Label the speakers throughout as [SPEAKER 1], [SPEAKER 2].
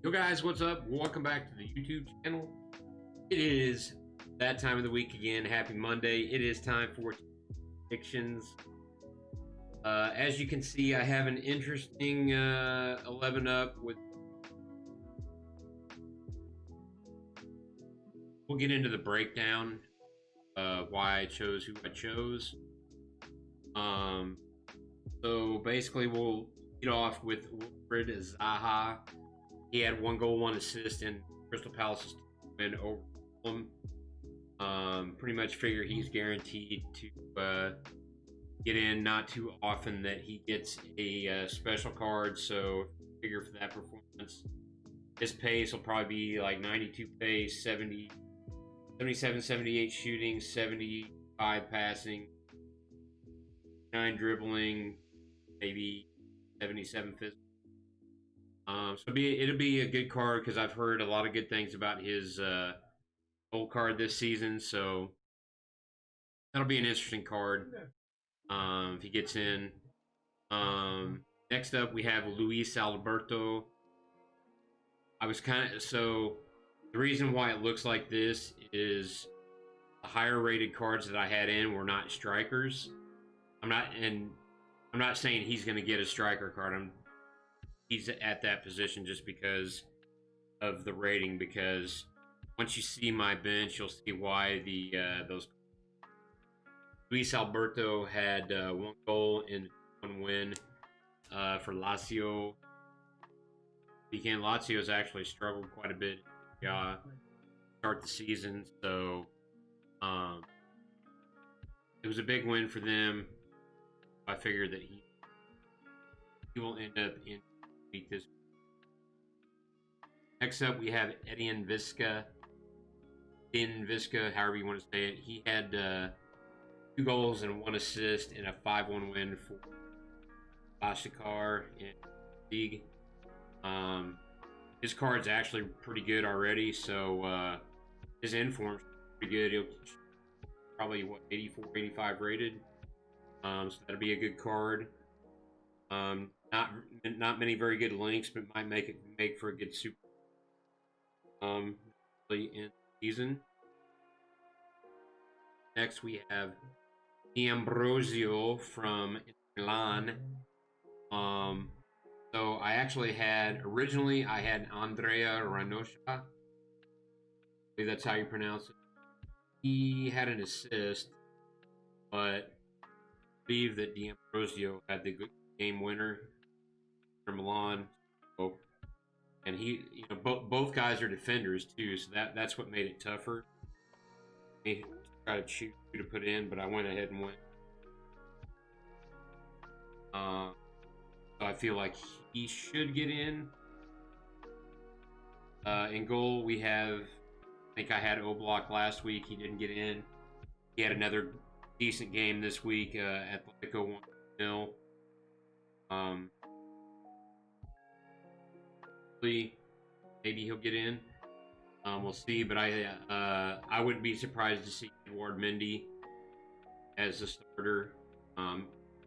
[SPEAKER 1] Yo guys, what's up? Welcome back to the YouTube channel. It is that time of the week again. Happy Monday. It is time for predictions. As you can see, I have an interesting 11 up with. We'll get into the breakdown, why I chose who I chose. So basically, we'll lead off with Wilfred Zaha. He had 1 goal, 1 assist in Crystal Palace's win over Fulham. Pretty much figure he's guaranteed to get in. Not too often that he gets a special card, so figure for that performance. His pace will probably be like 92 pace, 77, 78 shooting, 75 passing, 9 dribbling, maybe 77 physical. So it'll be a good card because I've heard a lot of good things about his gold card this season. So that'll be an interesting card if he gets in. Next up, we have Luis Alberto. I was so the reason why it looks like this is the higher rated cards that I had in were not strikers. I'm not saying he's going to get a striker card. He's at that position just because of the rating. Because once you see my bench, you'll see why those. Luis Alberto had 1 goal and 1 win for Lazio. Weekend Lazio's actually struggled quite a bit. Start the season, so it was a big win for them. I figured that he will end up in week this. Next up, we have Edin Visca, however you want to say it. He had 2 goals and 1 assist in a 5-1 win for Bashikar in the league. His card's actually pretty good already, so his inform's pretty good. He'll probably 84, 85 rated. So that'll be a good card. Not many very good links, but might make for a good super. In season. Next we have D'Ambrosio from Milan. So I actually originally I had Andrea Ranosha. I believe that's how you pronounce it. He had an assist, but I believe that D'Ambrosio had the good game winner for Milan. So, and both guys are defenders too, so that's what made it tougher. I tried to choose who to put in, but I went ahead and went. So I feel like he should get in. In goal, we have. I think I had Oblak last week. He didn't get in. He had another decent game this week. Atletico 1-0. Maybe he'll get in. We'll see, but I wouldn't be surprised to see Edouard Mendy as the starter.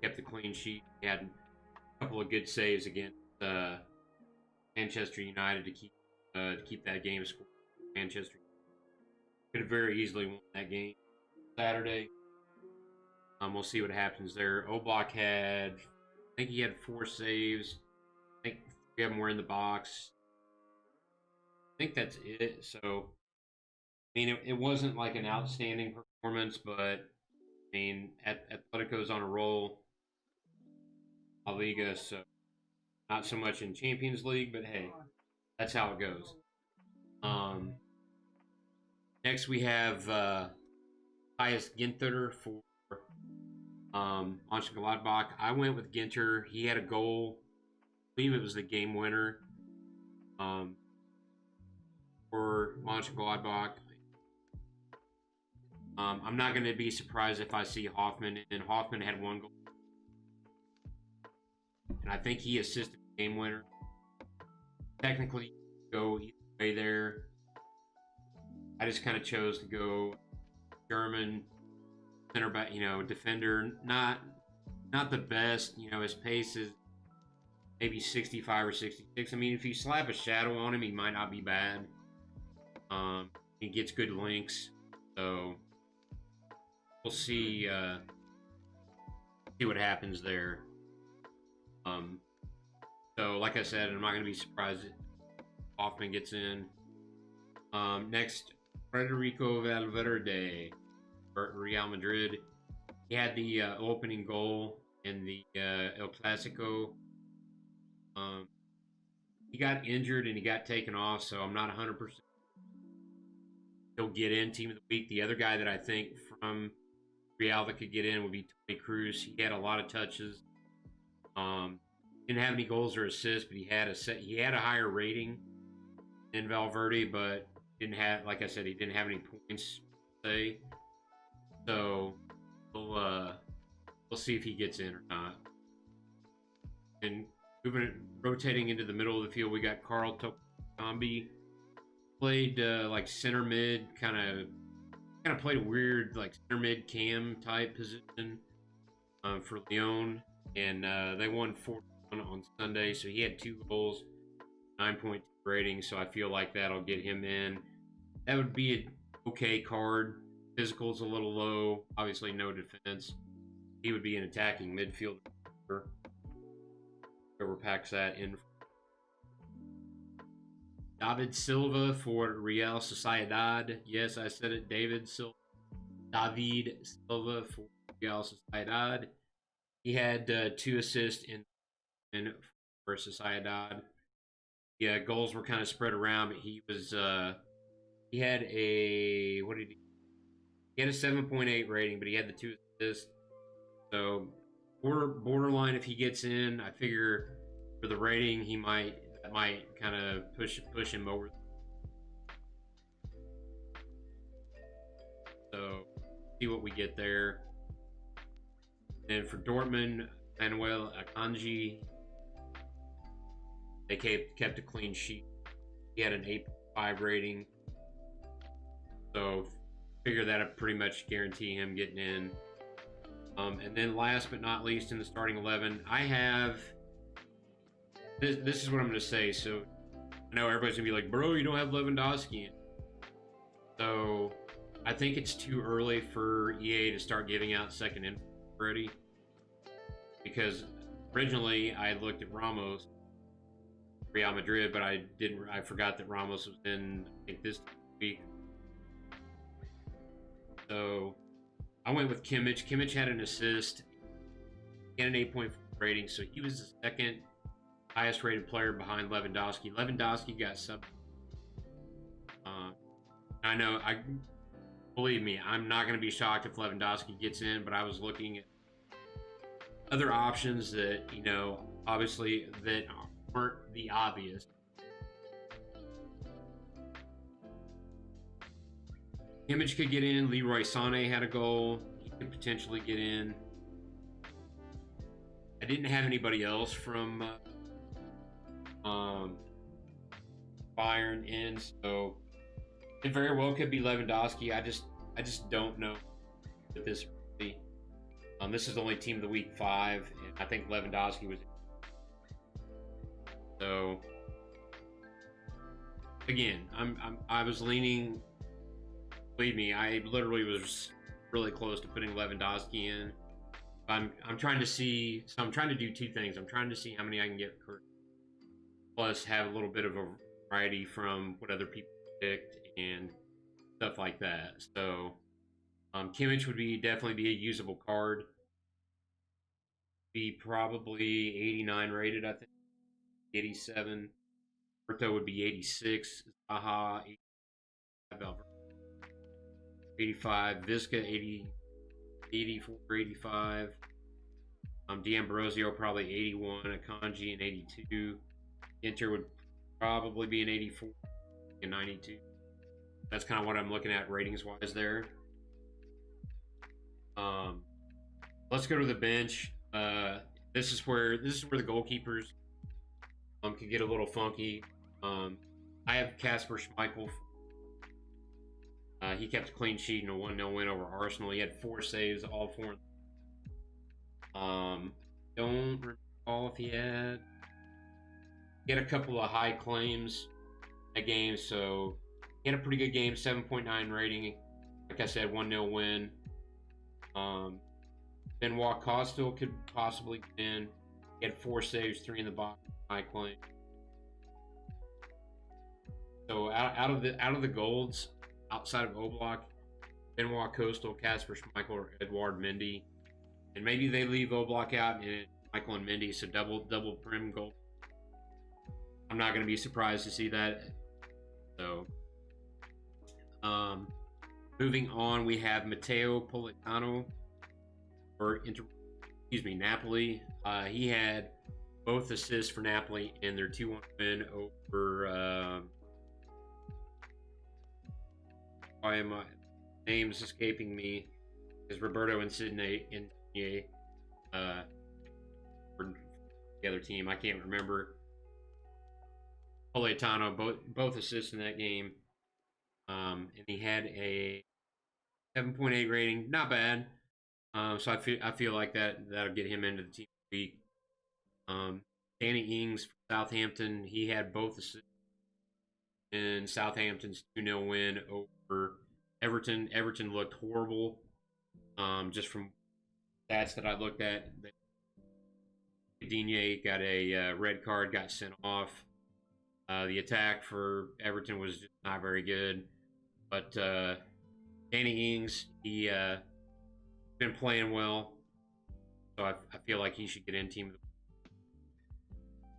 [SPEAKER 1] Kept the clean sheet. He had a couple of good saves against Manchester United to keep that game score. Manchester could have very easily won that game Saturday. We'll see what happens there. Oblak I think he had 4 saves. I think 3 of them were in the box. I think that's it. So, I mean, it wasn't like an outstanding performance, but I mean, Atletico's on a roll. La Liga, so not so much in Champions League, but hey, that's how it goes. Next we have Thais Ginter for Mönchengladbach. I went with Ginter. He had a goal. I believe it was the game winner for Mönchengladbach. I'm not going to be surprised if I see Hoffman, and Hoffman had 1 goal. And I think he assisted the game winner. Technically, go either way there. I just kind of chose to go German center back, defender. Not the best. His pace is maybe 65 or 66. I mean, if you slap a shadow on him, he might not be bad. He gets good links, so we'll see what happens there. So like I said, I'm not going to be surprised if Hoffman gets in. Next, Federico Valverde for Real Madrid. He had the opening goal in the El Clasico. He got injured and he got taken off, so I'm not 100%. He'll get in Team of the Week. The other guy that I think from Real that could get in would be Toni Kroos. He had a lot of touches. Didn't have any goals or assists, but he had a higher rating than Valverde, but didn't have, like I said, he didn't have any points per se. So we'll see if he gets in or not. And rotating into the middle of the field, we got Carl Tokambi. Played like center mid, kind of played a weird like center mid cam type position for Lyon, and they won 4-1 on Sunday. So he had 2 goals, 9.2 rating. So I feel like that'll get him in. That would be an okay card. Physical's a little low. Obviously, no defense. He would be an attacking midfielder. Whoever packs that in. David Silva for Real Sociedad. Yes, I said it. David Silva for Real Sociedad. He had 2 assists in for Sociedad. Yeah, goals were kind of spread around, but he had a he had a 7.8 rating, but he had the 2 assists. So borderline if he gets in. I figure for the rating he might kind of push him over. So see what we get there. And for Dortmund, Manuel Akanji, they kept a clean sheet. He had an 8.5 rating. So figure that'd pretty much guarantee him getting in. And then last but not least in the starting 11, I have this is what I'm going to say. So I know everybody's going to be like, bro, you don't have Lewandowski in. So I think it's too early for EA to start giving out second info already. Because originally I looked at Ramos, Real Madrid, but I forgot that Ramos was in, I think, this week. So I went with Kimmich. Kimmich had an assist. He had an 8.4 rating, so he was the second highest rated player behind Lewandowski. Lewandowski got sub. I know, believe me, I'm not going to be shocked if Lewandowski gets in, but I was looking at other options that, obviously that weren't the obvious. Kimmich could get in. Leroy Sané had a goal. He could potentially get in. I didn't have anybody else from Bayern in, so it very well could be Lewandowski. I just don't know with this. This is only Team of the Week 5, and I think Lewandowski was. So again, I was leaning. Believe me, I literally was really close to putting Lewandowski in. I'm trying to see. So I'm trying to do 2 things. I'm trying to see how many I can get, plus have a little bit of a variety from what other people picked and stuff like that. So Kimmich would definitely be a usable card. Be probably 89 rated, I think. 87. Alberto would be 86. Zaha 85. Visca 80, 84, 85. D'Ambrosio probably 81. Akanji an 82. Inter would probably be an 84 and 92. That's kind of what I'm looking at ratings wise there. Let's go to the bench. This is where the goalkeepers can get a little funky. I have Kasper Schmeichel. He kept a clean sheet in a 1-0 win over Arsenal. He had 4 saves, all 4. Don't recall if he had. He had a couple of high claims that game, so he had a pretty good game, 7.9 rating. Like I said, 1-0 win. Benoit Costil could possibly get in. He had 4 saves, 3 in the box, high claim. So out of the golds, outside of Oblak, Benoit Costil, Casper Schmeichel, or Edouard Mendy, and maybe they leave Oblak out and Michael and Mendy, so double prim goal. I'm not going to be surprised to see that. So, moving on, we have Matteo Politano for Napoli. He had both assists for Napoli in their 2-1 win over. Why am I? Names escaping me. Is Roberto and Sidney in for the other team? I can't remember. Politano both assists in that game, and he had a 7.8 rating, not bad. So I feel like that'll get him into the team of the week. Danny Ings for Southampton, he had both assists in Southampton's 2-0 win over Everton. Everton looked horrible. Just from stats that I looked at, Digne got a red card, got sent off. The attack for Everton was just not very good. But Danny Ings, he been playing well. So I feel like he should get in team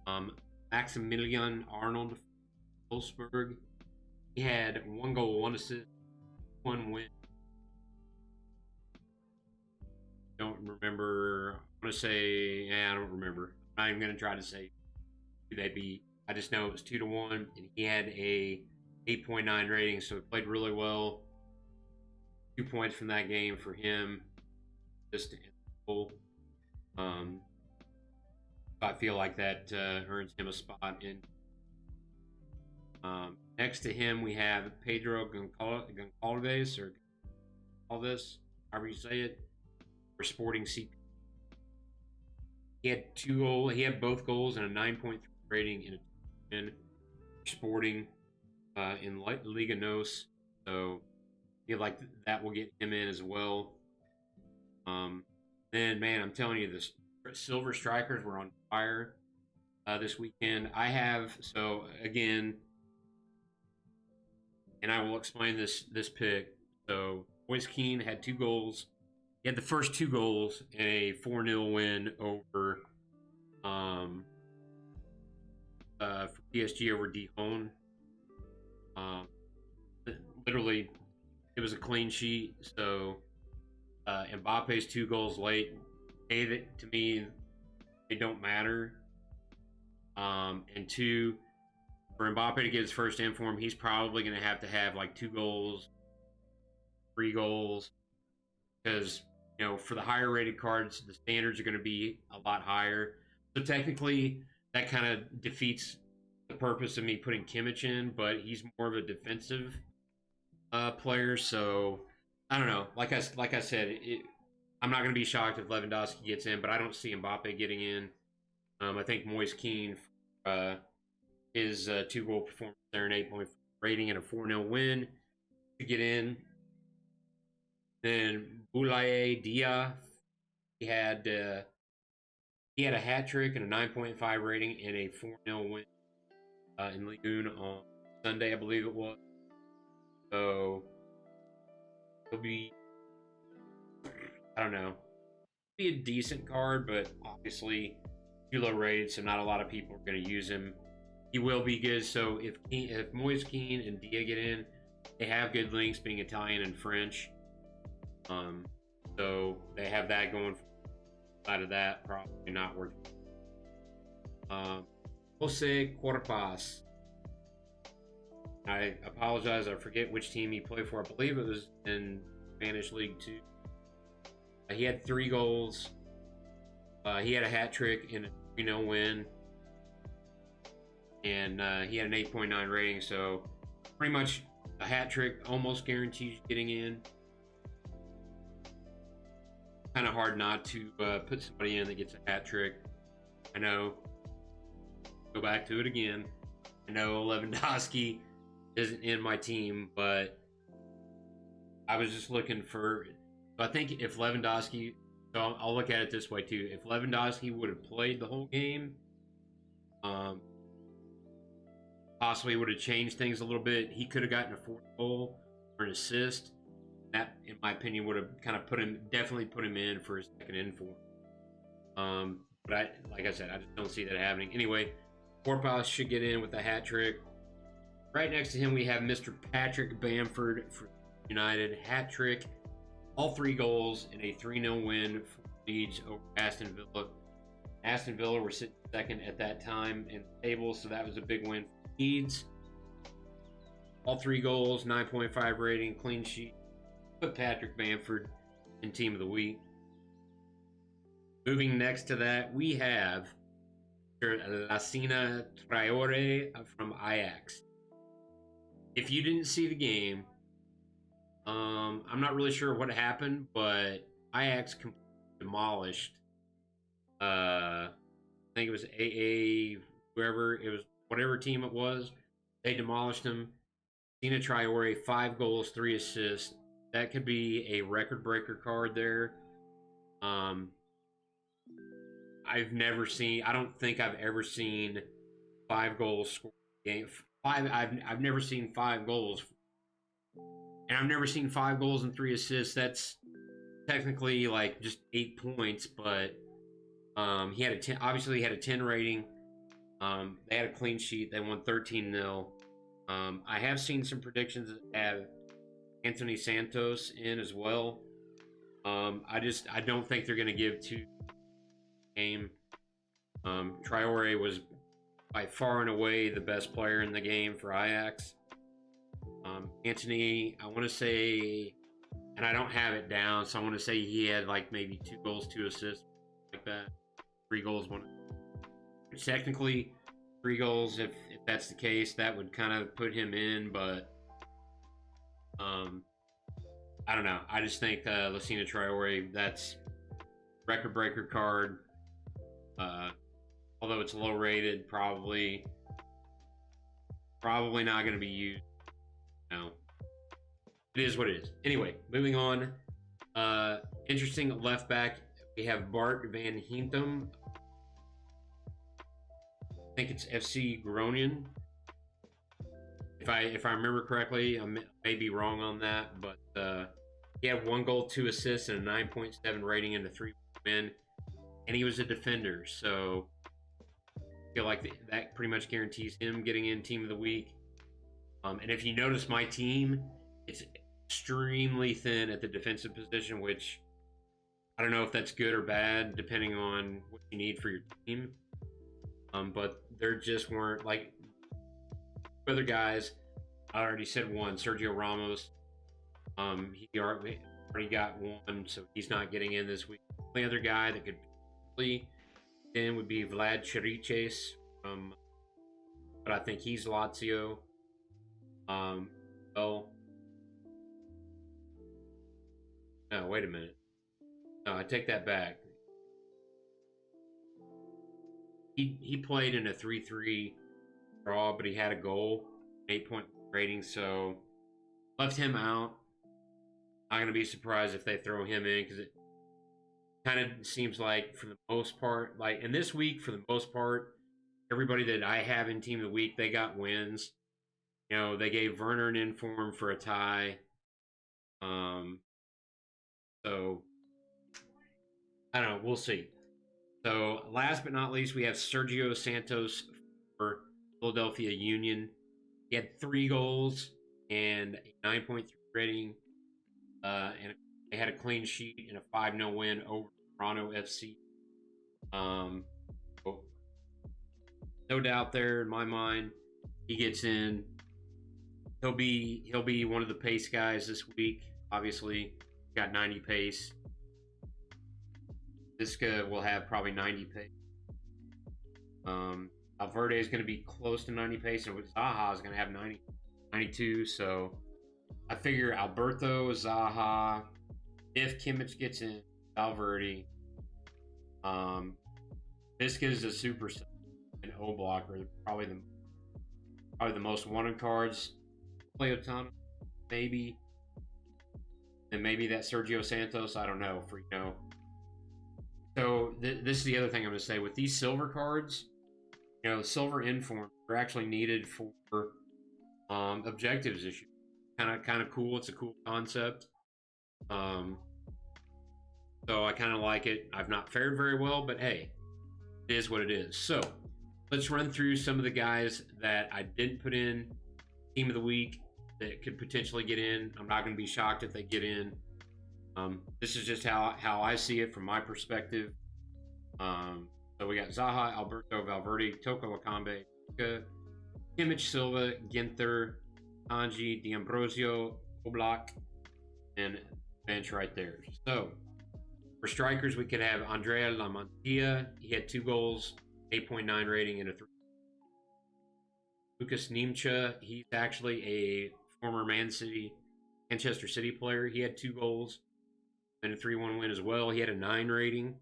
[SPEAKER 1] of the Maximilian Arnold, Wolfsburg. He had 1 goal, 1 assist, 1 win. Don't remember. I'm going to say, I don't remember. I'm not even going to try to say who they beat. I just know it was 2-1, and he had a 8.9 rating, so he played really well. 2 points from that game for him. Just I feel like that earns him a spot in. Next to him, we have Pedro Goncalves, or Alves, however you say it, for Sporting CP. He had 2 goals. He had both goals and a 9.3 rating in Sporting in Liga NOS. So I feel like that will get him in as well. Then, man, I'm telling you, the Silver Strikers were on fire this weekend. I have, so again, and I will explain this pick. So Moise Kean had 2 goals. He had the first 2 goals in a 4-0 win over for PSG over Dijon. Literally, it was a clean sheet. So Mbappe's 2 goals late, to me, they don't matter. And 2, for Mbappe to get his first in for him, he's probably going to have like 2 goals, 3 goals, because for the higher rated cards, the standards are going to be a lot higher. So technically, that kind of defeats the purpose of me putting Kimmich in, but he's more of a defensive player. So I don't know. Like I said, I'm not going to be shocked if Lewandowski gets in, but I don't see Mbappe getting in. I think Moise Kean, his 2-goal performance there, an 8.4 rating and a 4-0 win to get in. Then Boulaye Dia, he had a hat trick and a 9.5 rating and a 4-0 win in Ligue 1 on Sunday, I believe it was. So he'll be, I don't know, be a decent card, but obviously too low rated, so not a lot of people are going to use him. He will be good. So if Moise Kean and Dia get in, they have good links, being Italian and French. So they have that going. Out of that, probably not working. Jose Corpas. I apologize. I forget which team he played for. I believe it was in Spanish League 2. He had 3 goals. He had a hat trick in a 3-0 win. And he had an 8.9 rating. So pretty much a hat trick almost guarantees getting in. Kind of hard not to put somebody in that gets a hat trick. I know. go back to it again. I know Lewandowski isn't in my team, but I was just looking for. I think if Lewandowski, so I'll look at it this way too. If Lewandowski would have played the whole game, possibly would have changed things a little bit. He could have gotten a fourth goal or an assist. That, in my opinion, would have kind of definitely put him in for his second inform. But like I said, I just don't see that happening. Anyway, Corpus should get in with a hat trick. Right next to him, we have Mr. Patrick Bamford for United. Hat trick. All 3 goals in a 3-0 win for Leeds over Aston Villa. Aston Villa were sitting second at that time in the table, so that was a big win for Leeds. All 3 goals, 9.5 rating, clean sheet. Put Patrick Bamford in Team of the Week. Moving next to that, we have Lassina Traore from Ajax. If you didn't see the game, I'm not really sure what happened, but Ajax demolished. I think it was AA, whoever it was, whatever team it was. They demolished them. Lassina Traore, 5 goals, 3 assists. That could be a record breaker card there. I don't think I've ever seen 5 goals scored in a game. I've never seen 5 goals. And I've never seen 5 goals and 3 assists. That's technically like just 8 points, but he had a 10, obviously he had a 10 rating. They had a clean sheet. They won 13-0. I have seen some predictions that have Anthony Santos in as well. I don't think they're going to give 2 game. Traore was by far and away the best player in the game for Ajax. Anthony, I want to say, and I don't have it down, so I want to say he had like maybe 2 goals, 2 assists, like that. 3 goals, 1. Technically, 3 goals, if that's the case, that would kind of put him in, but I don't know. I just think Lassina Traore, that's record breaker card. Although it's low rated, probably not going to be used. No, it is what it is. Anyway, moving on. Interesting left back. We have Bart van Hintem. I think it's FC Groningen. If I remember correctly, I may be wrong on that, but he had 1 goal, 2 assists, and a 9.7 rating in the 3 win, and he was a defender, so I feel like that pretty much guarantees him getting in Team of the Week. And if you notice my team, it's extremely thin at the defensive position, which I don't know if that's good or bad, depending on what you need for your team. But there just weren't, like, other guys. I already said one, Sergio Ramos. He already got 1, so he's not getting in this week. The only other guy that could possibly in would be Vlad Chiriches, but I think he's Lazio. No, wait a minute. No, I take that back. He played in a 3-3 draw, but he had a goal, 8-point rating, so left him out. Not going to be surprised if they throw him in, because it kind of seems like, for the most part, like in this week, for the most part, everybody that I have in Team of the Week, they got wins. You know, they gave Werner an inform for a tie. So I don't know. We'll see. So last but not least, we have Sergio Santos for Philadelphia Union. He had 3 goals and a 9.3 rating. And they had a clean sheet and a 5-0 win over Toronto FC. No doubt there in my mind, he gets in. He'll be one of the pace guys this week. Obviously, got 90 pace. Visca will have probably 90 pace. Valverde is going to be close to 90 pace, and Zaha is going to have 92. So I figure Alberto, Zaha, if Kimmich gets in, Valverde. Visca is a super sub. and Oblak are probably the most wanted cards. Play a ton, maybe, and maybe that Sergio Santos. I don't know. So this is the other thing I'm going to say with these silver cards. Silver informs are actually needed for objectives issue. Kind of cool. It's a cool concept. So I kind of like it. I've not fared very well, but hey, it is what it is. So let's run through some of the guys that I didn't put in team of the week that could potentially get in. I'm not going to be shocked if they get in. This is just how I see it from my perspective. So we got Zaha, Alberto, Valverde, Toko Wakambe, Kimmich, Silva, Ginther, Anji, D'Ambrosio, Oblak, and bench right there. So for strikers, we could have Andrea Lamantia. He had 2 goals, 8.9 rating, and a 3. Lucas Nimcha, he's actually a former Manchester City player. He had 2 goals and a 3-1 win as well. He had a 9 rating.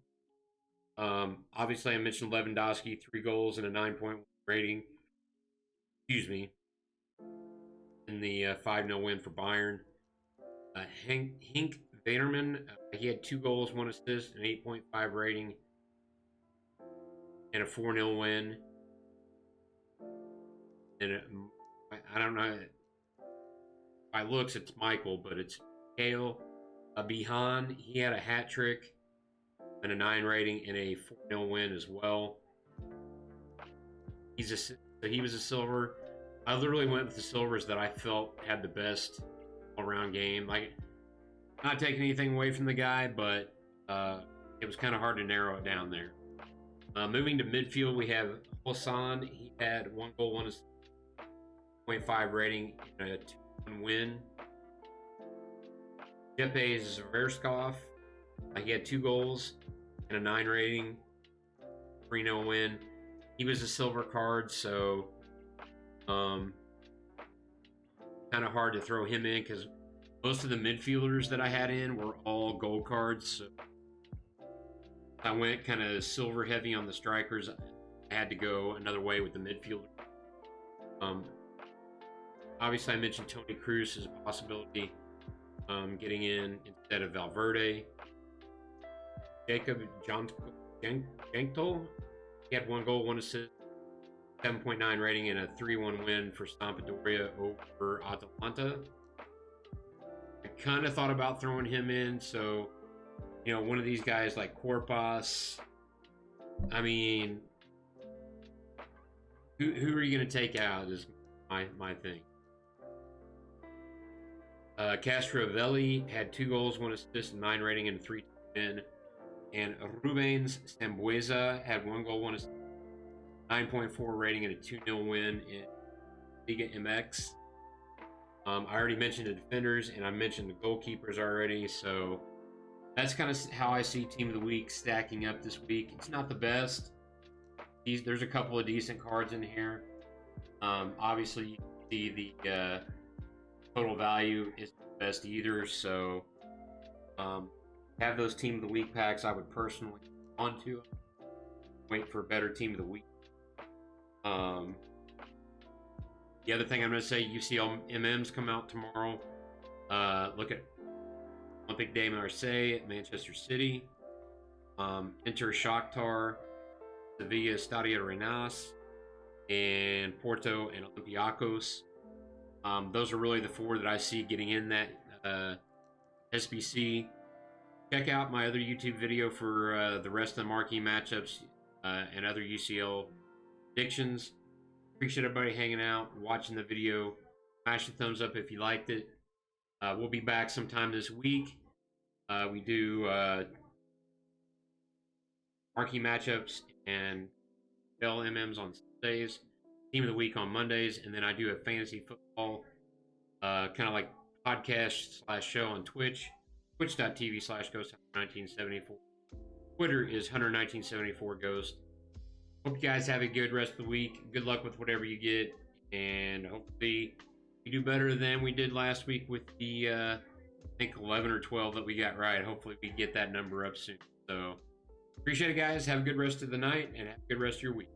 [SPEAKER 1] Obviously, I mentioned Lewandowski, 3 goals and a 9.1 rating. Excuse me. In the 5-0 win for Bayern. Henk Vaderman, he had 2 goals, 1 assist, an 8.5 rating, and a 4-0 win. And I don't know. By looks, it's Michael, but it's Kale Bihan. He had a hat trick and a 9 rating and a 4-0 win as well. He was a silver. I literally went with the silvers that I felt had the best all-around game. Like, not taking anything away from the guy, but it was kind of hard to narrow it down there. Moving to midfield, we have Hassan. He had 1 goal, 1 assist, 0.5 rating, and a 2-1 win. Jeppe Zverskov, he had 2 goals and a 9 rating, 3-0 win. He was a silver card, so kind of hard to throw him in because most of the midfielders that I had in were all gold cards. So I went kind of silver heavy on the strikers. I had to go another way with the midfielder. Obviously, I mentioned Tony Cruz as a possibility getting in instead of Valverde. Jacob Jankto, he had 1 goal, 1 assist, 7.9 rating, and a 3-1 win for Sampdoria over Atalanta. I kind of thought about throwing him in, so one of these guys like Corpas. I mean, who are you going to take out is my thing. Castrovelli had 2 goals, 1 assist, 9 rating, and a 3-2 win. And Rubens Sambueza had 1 goal, 1 assist, 9.4 rating, and a 2-0 win in Liga MX. I already mentioned the defenders, and I mentioned the goalkeepers already, so that's kind of how I see Team of the Week stacking up this week. It's not the best. There's a couple of decent cards in here. Obviously, you can see the total value isn't the best either, so have those Team of the Week packs. I would personally want to wait for a better Team of the Week. The other thing I'm going to say, UCL MMs come out tomorrow. Look at Olympique de Marseille at Manchester City. Inter Shakhtar, Sevilla Stadio Rennes, and Porto and Olympiacos. Those are really the 4 that I see getting in that SBC. Check out my other YouTube video for the rest of the marquee matchups and other UCL predictions. Appreciate everybody hanging out, watching the video. Smash the thumbs up if you liked it. We'll be back sometime this week. We do marquee matchups and LMMs on Sundays, Team of the Week on Mondays, and then I do a fantasy football kind of like podcast / show on Twitch, twitch.tv/ghost1974. Twitter is Hunter1974Ghost. Hope you guys have a good rest of the week. Good luck with whatever you get, and hopefully we do better than we did last week with the I think 11 or 12 that we got right. Hopefully we get that number up soon. So appreciate it, guys. Have a good rest of the night and have a good rest of your week.